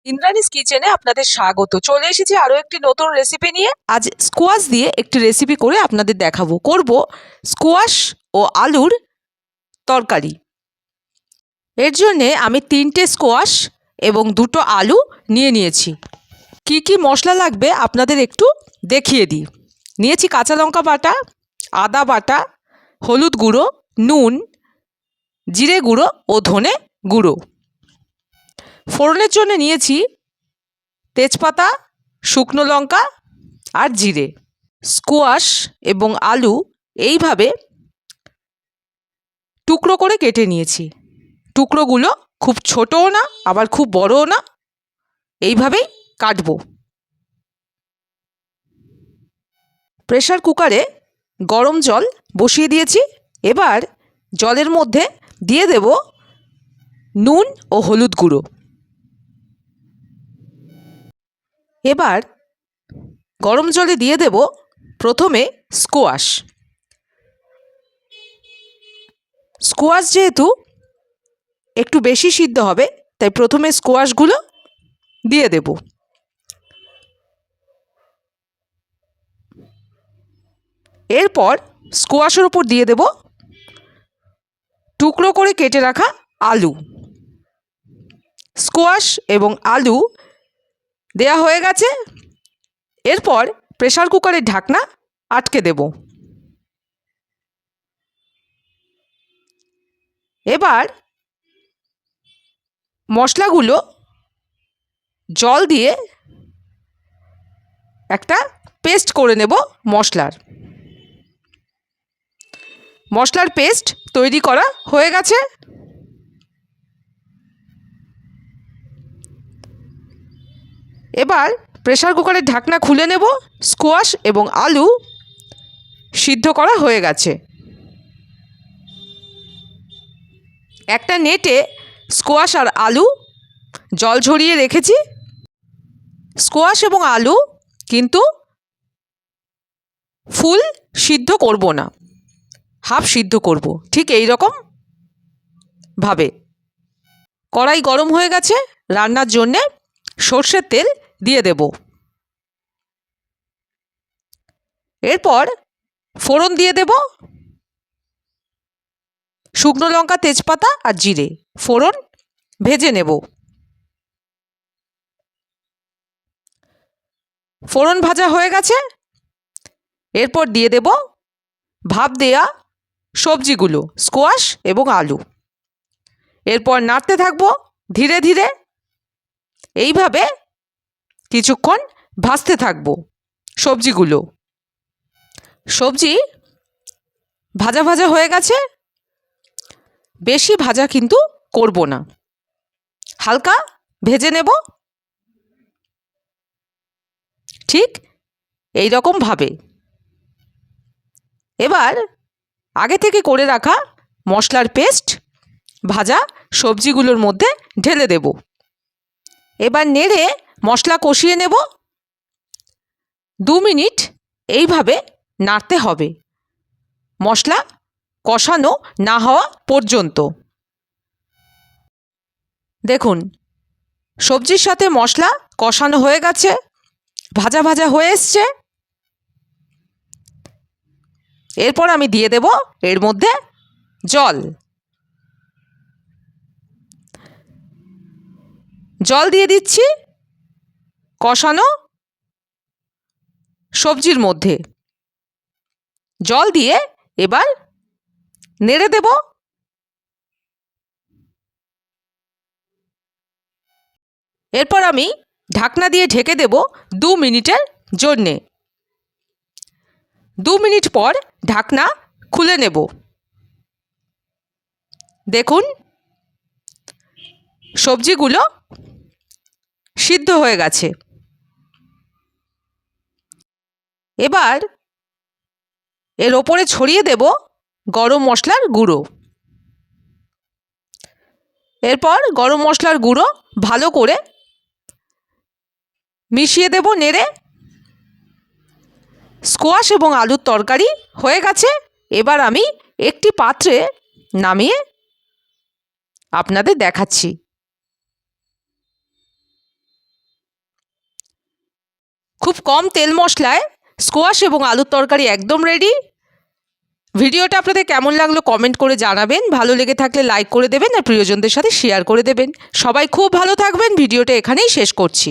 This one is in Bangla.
ইন্দ্রাণীস কিচেনে আপনাদের স্বাগত। চলে এসেছি আরও একটি নতুন রেসিপি নিয়ে। আজ স্কোয়াশ দিয়ে একটি রেসিপি করে আপনাদের দেখাবো। করব স্কোয়াশ ও আলুর তরকারি। এর জন্যে আমি 3টে স্কোয়াশ এবং 2টো আলু নিয়ে নিয়েছি। কি কি মশলা লাগবে আপনাদের একটু দেখিয়ে দিই। নিয়েছি কাঁচা লঙ্কা বাটা, আদা বাটা, হলুদ গুঁড়ো, নুন, জিরে গুঁড়ো ও ধনে গুঁড়ো। ফোড়নের জন্য নিয়েছি তেজপাতা, শুকনো লঙ্কা আর জিরে। স্কোয়াশ এবং আলু এইভাবে টুকরো করে কেটে নিয়েছি। টুকরোগুলো খুব ছোটও না আবার খুব বড়ও না, এইভাবেই কাটবো। প্রেসার কুকারে গরম জল বসিয়ে দিয়েছি। এবার জলের মধ্যে দিয়ে দেব নুন ও হলুদ গুঁড়ো। এবার গরম জলে দিয়ে দেব প্রথমে স্কোয়াশ। স্কোয়াশ যেহেতু একটু বেশি সিদ্ধ হবে, তাই প্রথমে স্কোয়াশগুলো দিয়ে দেব। এরপর স্কোয়াশের ওপর দিয়ে দেব টুকরো করে কেটে রাখা আলু। স্কোয়াশ এবং আলু দেয়া হয়ে গেছে। এরপর প্রেসার কুকারের ঢাকনা আটকে দেব। এবার মশলাগুলো জল দিয়ে একটা পেস্ট করে নেব। মশলার পেস্ট তৈরি করা হয়ে গেছে। এবার প্রেসার কুকারের ঢাকনা খুলে নেব। স্কোয়াশ এবং আলু সিদ্ধ করা হয়ে গেছে। একটা নেটে স্কোয়াশ আর আলু জল ঝরিয়ে রেখেছি। স্কোয়াশ এবং আলু কিন্তু ফুল সিদ্ধ করব না, হাফ সিদ্ধ করব, ঠিক এই রকম ভাবে। কড়াই গরম হয়ে গেছে। রান্নার জন্যে সর্ষের তেল দিয়ে দেব। এরপর ফোড়ন দিয়ে দেব শুকনো লঙ্কা, তেজপাতা আর জিরে। ফোড়ন ভেজে নেব। ফোড়ন ভাজা হয়ে গেছে। এরপর দিয়ে দেব ভাপ দেয়া সবজিগুলো, স্কোয়াশ এবং আলু। এরপর নাড়তে থাকবো ধীরে ধীরে। এইভাবে কিছুক্ষণ ভাজতে থাকবো সবজিগুলো। সবজি ভাজা ভাজা হয়ে গেছে। বেশি ভাজা কিন্তু করব না, হালকা ভেজে নেব, ঠিক এই রকম ভাবে। এবার আগে থেকে করে রাখা মশলার পেস্ট ভাজা সবজিগুলোর মধ্যে ঢেলে দেব। এবার নেড়ে মশলা কষিয়ে নেব। 2 মিনিট এইভাবে নাড়তে হবে, মশলা কষানো না হওয়া পর্যন্ত। দেখুন, সবজির সাথে মশলা কষানো হয়ে গেছে, ভাজা ভাজা হয়ে এসছে। এরপর আমি দিয়ে দেব এর মধ্যে জল। জল দিয়ে দিচ্ছি কষানো সবজির মধ্যে। জল দিয়ে এবার নেড়ে দেব। এরপর আমি ঢাকনা দিয়ে ঢেকে দেব 2 মিনিটের জন্যে। 2 মিনিট পর ঢাকনা খুলে নেব। দেখুন, সবজিগুলো সিদ্ধ হয়ে গেছে। এবার এর ওপরে ছড়িয়ে দেব গরম মশলার গুঁড়ো। এরপর গরম মশলার গুঁড়ো ভালো করে মিশিয়ে দেব নেড়ে। স্কোয়াশ এবং আলুর তরকারি হয়ে গেছে। এবার আমি একটি পাত্রে নামিয়ে আপনাদের দেখাচ্ছি। খুব কম তেল মশলায় স্কোয়াশ এবং আলুর তরকারি একদম রেডি। ভিডিওটা আপনাদের কেমন লাগলো কমেন্ট করে জানাবেন, ভালো লেগে থাকলে লাইক করে দেবেন আর প্রিয়জনদের সাথে শেয়ার করে দেবেন। সবাই খুব ভালো থাকবেন, ভিডিওটা এখানেই শেষ করছি।